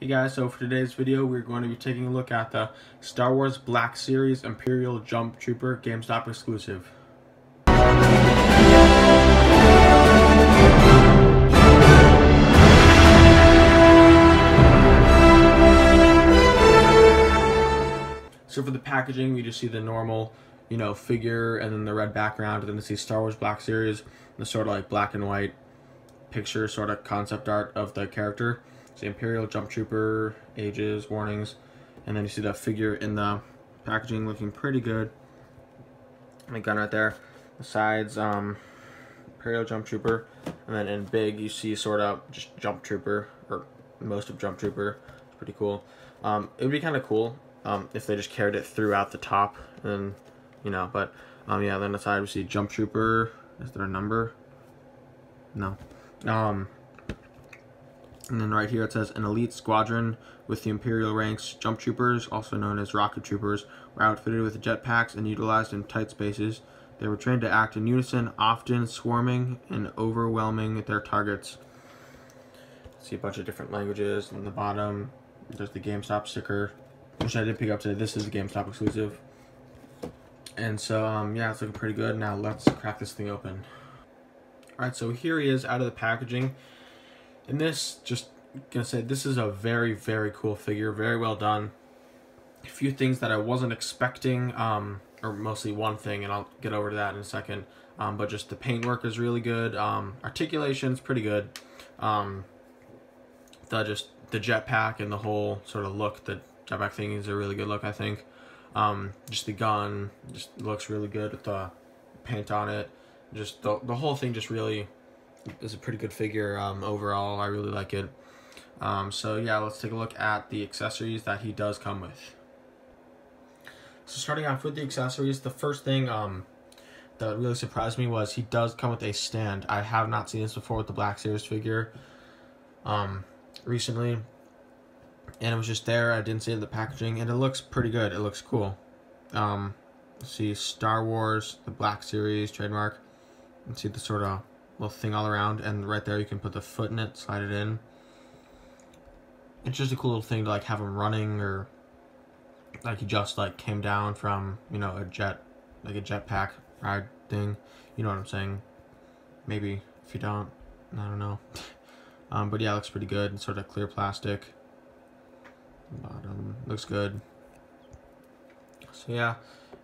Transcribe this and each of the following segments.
Hey guys, so for today's video we're going to be taking a look at the Star Wars Black Series Imperial Jumptrooper GameStop exclusive. So for the packaging, we just see the normal, figure and then the red background, and then see Star Wars Black Series, the sort of like black and white picture sort of concept art of the character. The Imperial Jumptrooper, ages, warnings, and then you see the figure in the packaging looking pretty good. And the gun right there. The sides, Imperial Jumptrooper, and then in big you see sort of just Jumptrooper, or most of Jumptrooper. It's pretty cool. It would be kind of cool if they just carried it throughout the top, and but yeah. Then the side we see Jumptrooper. Is there a number? No. And then right here it says, an elite squadron with the Imperial ranks. Jumptroopers, also known as rocket troopers, were outfitted with jetpacks and utilized in tight spaces. They were trained to act in unison, often swarming and overwhelming their targets. See a bunch of different languages. On the bottom, there's the GameStop sticker, which I did pick up today. This is a GameStop exclusive. And so, yeah, it's looking pretty good. Now let's crack this thing open. Alright, so here he is out of the packaging. And this, just gonna say, this is a very, very cool figure, very well done. A few things that I wasn't expecting, or mostly one thing, and I'll get over to that in a second. But just the paintwork is really good. Articulation's pretty good. The jetpack and the whole sort of look, the jetpack thing is a really good look, I think. Just the gun just looks really good with the paint on it. Just the whole thing just really is a pretty good figure overall. I really like it. So yeah, let's take a look at the accessories that he does come with. So starting off with the accessories, the first thing that really surprised me was he does come with a stand. I have not seen this before with the Black Series figure recently, and it was just there. I didn't see it in the packaging, and it looks pretty good. It looks cool. Let's see, Star Wars, the Black Series trademark. Let's see the sort of little thing all around, and right there you can put the foot in it, slide it in. It's just a cool little thing to like have him running, or like he just like came down from a jetpack ride thing. You know what I'm saying? Maybe if you don't, I don't know. But yeah, it looks pretty good. It's sort of clear plastic. Bottom looks good. So yeah,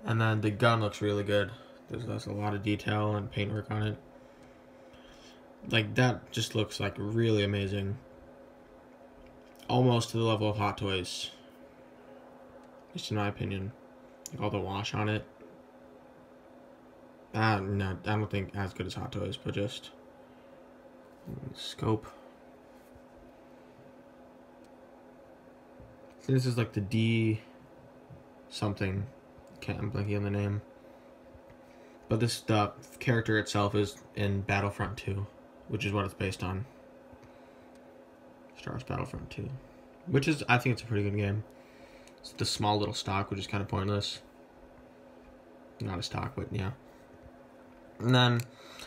and then the gun looks really good. There's a lot of detail and paintwork on it. Like, that just looks like really amazing. Almost to the level of Hot Toys, just in my opinion. Like all the wash on it. No, I don't think as good as Hot Toys, but just scope. See, this is like the D something. I'm blanking on the name. But the character itself is in Battlefront II, which is what it's based on. Star Wars Battlefront II. Which is, I think it's a pretty good game. It's the small little stock, which is kind of pointless. Not a stock, but yeah. And then,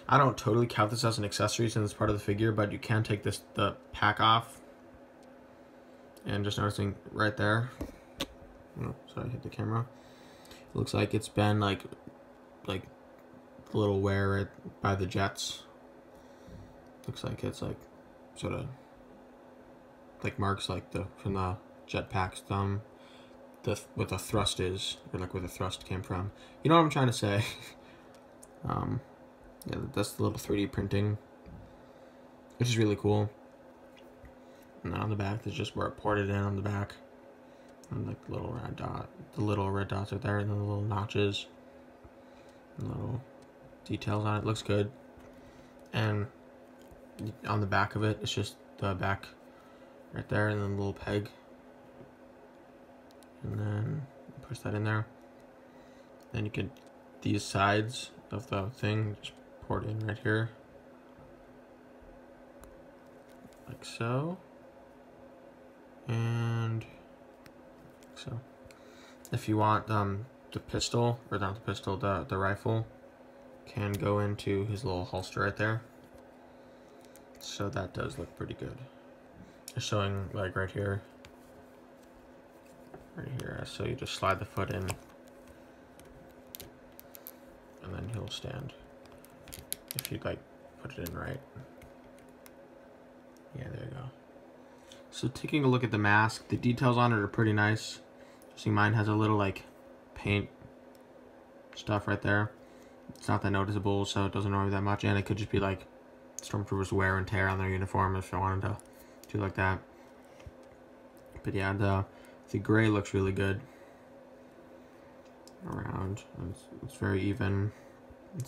I don't totally count this as an accessory since it's part of the figure, but you can take the pack off. And just noticing right there. Oh, sorry, I hit the camera. It looks like it's been like a little wear right by the jets. Looks like it's like sort of like marks like from the jetpack's thumb, what the thrust is, or like where the thrust came from. You know what I'm trying to say? Yeah, that's the little 3D printing, which is really cool. And then on the back, there's just where it ported in on the back, and like the little red dots right there, and then the little notches, and little details on it. Looks good. And on the back of it, it's just the back right there, and then the little peg, and then push that in there. Then you can, these sides of the thing, just pour it in right here, like so, and like so. If you want the pistol, or not the pistol, the rifle can go into his little holster right there. So that does look pretty good. It's showing like right here right here. So you just slide the foot in, and then he'll stand. If you'd like, put it in right. Yeah, there you go. So taking a look at the mask, the details on it are pretty nice. See, mine has a little like paint stuff right there. It's not that noticeable, so it doesn't annoy that much, and it could just be like Stormtroopers wear and tear on their uniform if I wanted to do like that. But yeah, the gray looks really good around. It's very even.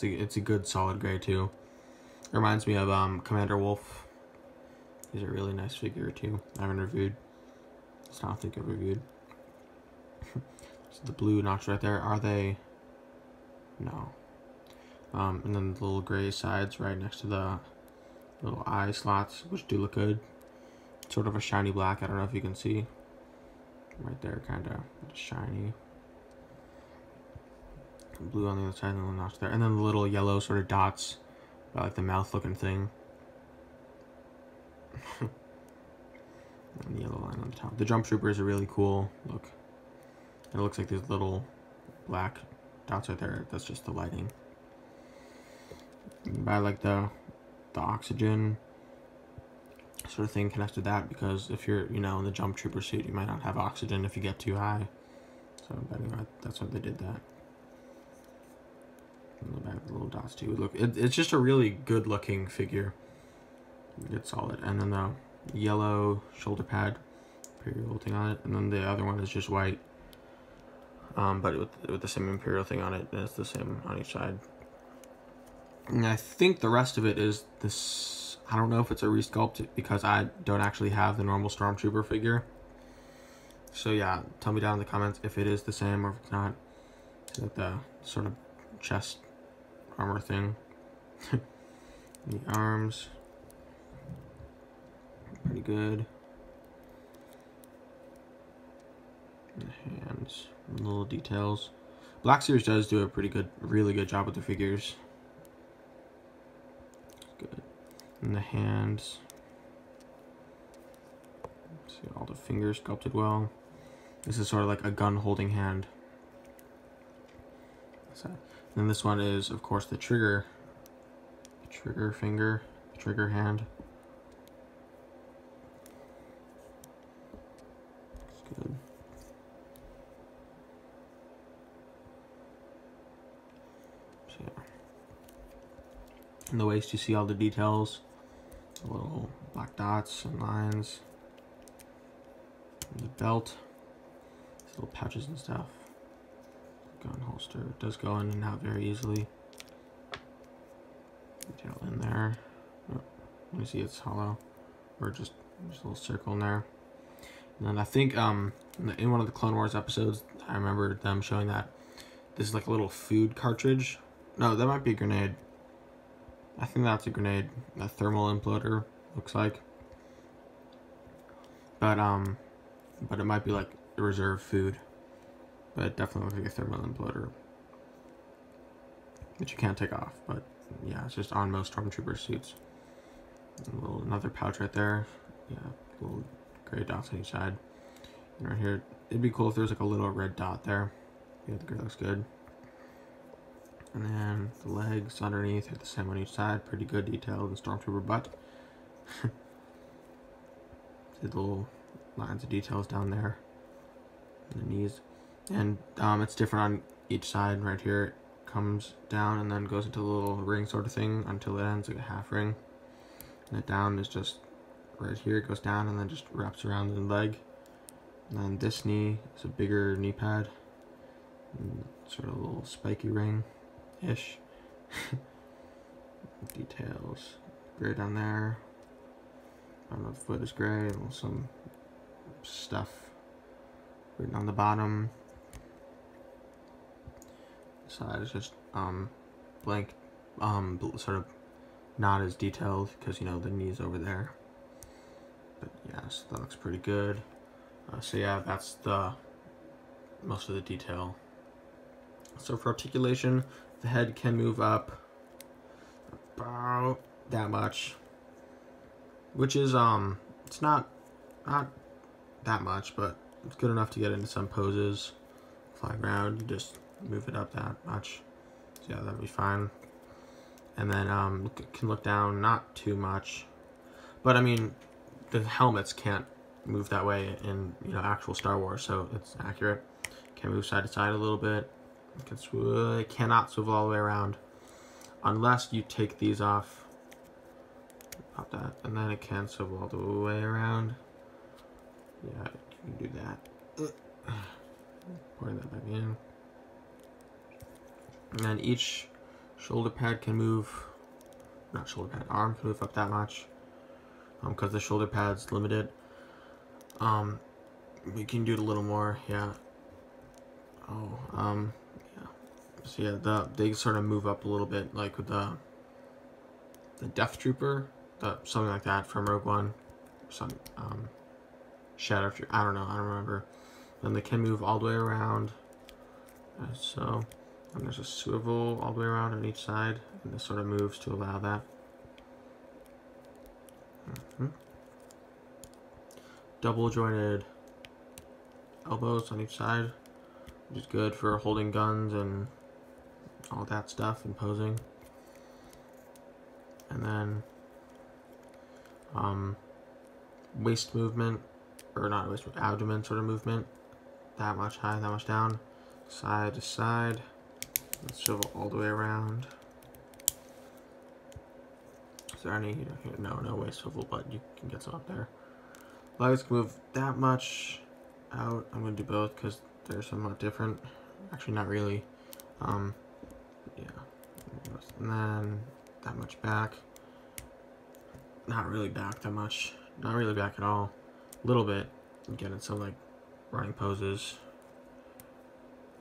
It's a good solid gray too. It reminds me of Commander Wolf. He's a really nice figure too. I haven't reviewed. It's not think I've reviewed. So the blue notch right there, are they? No. And then the little gray sides right next to the little eye slots, which do look good. Sort of a shiny black. I don't know if you can see. Right there, kind of shiny. Blue on the other side, and the notch there, and then the little yellow sort of dots, like the mouth-looking thing. And the yellow line on the top. The Jumptrooper is a really cool look. It looks like there's little black dots right there. That's just the lighting. I like the oxygen sort of thing connected to that, because if you're, you know, in the Jumptrooper suit, you might not have oxygen if you get too high. So anyway, that's why they did that. And the back, the little dots too. Look, it's just a really good looking figure. Good solid. And then the yellow shoulder pad, Imperial thing on it, and then the other one is just white. But with the same Imperial thing on it, and it's the same on each side. And I think the rest of it is this. I don't know if it's a resculpt because I don't actually have the normal Stormtrooper figure. So yeah, tell me down in the comments if it is the same or if it's not. It's like the sort of chest armor thing. The arms, pretty good. And the hands, little details. Black Series does do a really good job with the figures. Good. And the hands. See all the fingers sculpted well. This is sort of like a gun holding hand. So, then this one is, of course, the trigger finger, trigger hand. Looks good. So, yeah. In the waist, you see all the details, the little black dots and lines. And the belt, these little pouches and stuff. Gun holster, it does go in and out very easily. Detail in there. Oh, let me see, it's hollow, or just a little circle in there. And then I think in one of the Clone Wars episodes, I remember them showing that this is like a little food cartridge. No, that might be a grenade. I think that's a grenade. A thermal imploder looks like. But it might be like a reserve food. But it definitely looks like a thermal imploder, which you can't take off. But yeah, it's just on most Stormtrooper suits. Another pouch right there. Yeah, little gray dots on each side. And right here, it'd be cool if there's like a little red dot there. Yeah, the gray looks good. And then the legs underneath are the same on each side. Pretty good detail in the Stormtrooper butt. See the little lines of details down there. And the knees. And it's different on each side. Right here it comes down and then goes into a little ring sort of thing until it ends like a half ring. And it down is just right here, it goes down and then just wraps around the leg. And then this knee is a bigger knee pad. And sort of a little spiky ring-ish. Details. Gray down there. The foot is gray, and some stuff written on the bottom. Side is just blank, sort of not as detailed because, you know, the knee's over there. But yeah, so that looks pretty good. So yeah, that's the most of the detail. So for articulation, the head can move up about that much, which is it's not that much, but it's good enough to get into some poses. Flying around, you just move it up that much. So yeah, that'll be fine. And then can look down, not too much. But I mean, the helmets can't move that way in, you know, actual Star Wars, so it's accurate. Can move side to side a little bit. It cannot swivel all the way around unless you take these off. Pop that, and then it can swivel all the way around. Yeah, you can do that. Pouring that back in. And then each shoulder pad can move, not shoulder pad, arm can move up that much. Because the shoulder pad's limited. We can do it a little more, yeah. Yeah. So yeah, they sort of move up a little bit, like with the Death Trooper, something like that from Rogue One, some Shadow Trooper. I don't know, I don't remember. Then they can move all the way around, so. And there's a swivel all the way around on each side, and this sort of moves to allow that. Double jointed elbows on each side, which is good for holding guns and all that stuff and posing. And then waist movement, or not waist, abdomen sort of movement. That much high, that much down, side to side. Let's swivel all the way around. Is there any? No waist swivel, but you can get some up there. Legs can move that much out. I'm going to do both because they're somewhat different. Actually, not really. Yeah. And then that much back. Not really back that much. Not really back at all. A little bit. Get in some like running poses.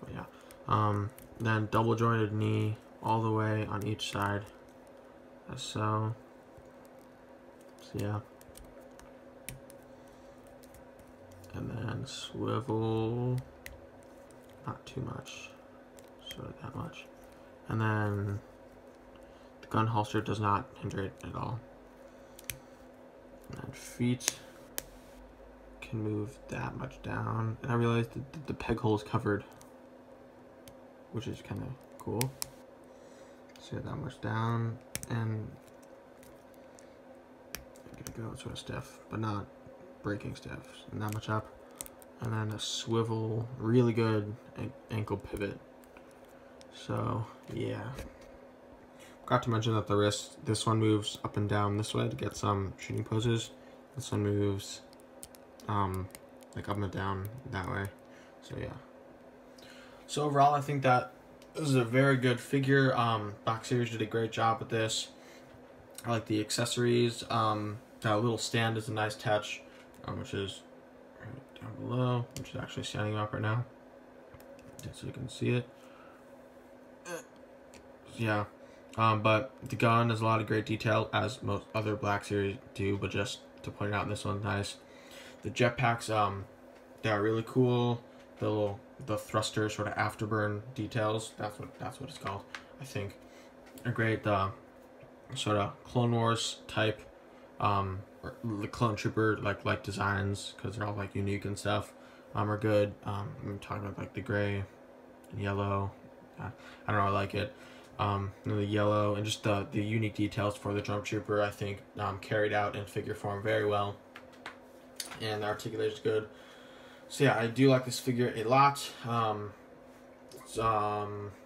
But yeah. Then double jointed knee all the way on each side, as so. So yeah. And then swivel, not too much, sort of that much. And then the gun holster does not hinder it at all. And then feet can move that much down. And I realized that the peg hole is covered, which is kind of cool. So that much down, and I'm gonna go sort of stiff, but not breaking stiff, and that much up. And then a swivel, really good ankle pivot. So yeah. Forgot to mention that the wrist, this one moves up and down this way to get some shooting poses. This one moves like up and down that way. So yeah. So overall, I think that this is a very good figure. Black Series did a great job with this. I like the accessories. That little stand is a nice touch, which is right down below, which is actually standing up right now, just so you can see it. Yeah, but the gun has a lot of great detail, as most other Black Series do, but just to point out, this one's nice. The jetpacks, they are really cool. The thruster sort of afterburn details, that's what it's called, I think, are great. The sort of Clone Wars type, or the Clone Trooper like designs, because they're all like unique and stuff, are good. I'm talking about like the gray and yellow. I don't know, I like it. The yellow and just the unique details for the Jump Trooper, I think, carried out in figure form very well, and the articulation is good. So yeah, I do like this figure a lot.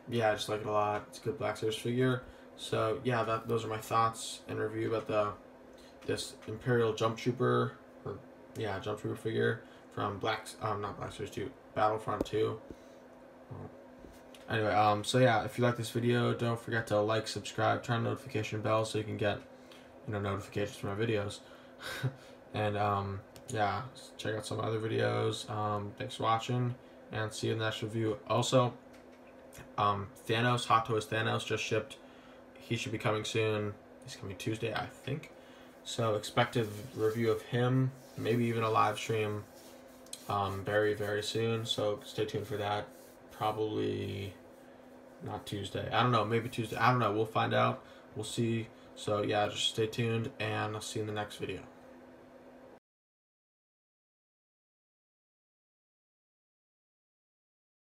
Yeah, I just like it a lot. It's a good Black Series figure. So yeah, those are my thoughts and review about this Imperial Jumptrooper, or yeah, Jumptrooper figure from not Black Series 2, Battlefront 2. Anyway, so yeah, if you like this video, don't forget to like, subscribe, turn on the notification bell so you can get, notifications from my videos. And yeah, check out some other videos. Thanks for watching, and see you in the next review. Also, Thanos, Hot Toys Thanos just shipped. He should be coming soon. He's coming Tuesday, I think. So expect a review of him, maybe even a live stream, very, very soon. So stay tuned for that. Probably not Tuesday. I don't know, maybe Tuesday. I don't know. We'll find out. We'll see. So yeah, just stay tuned, and I'll see you in the next video.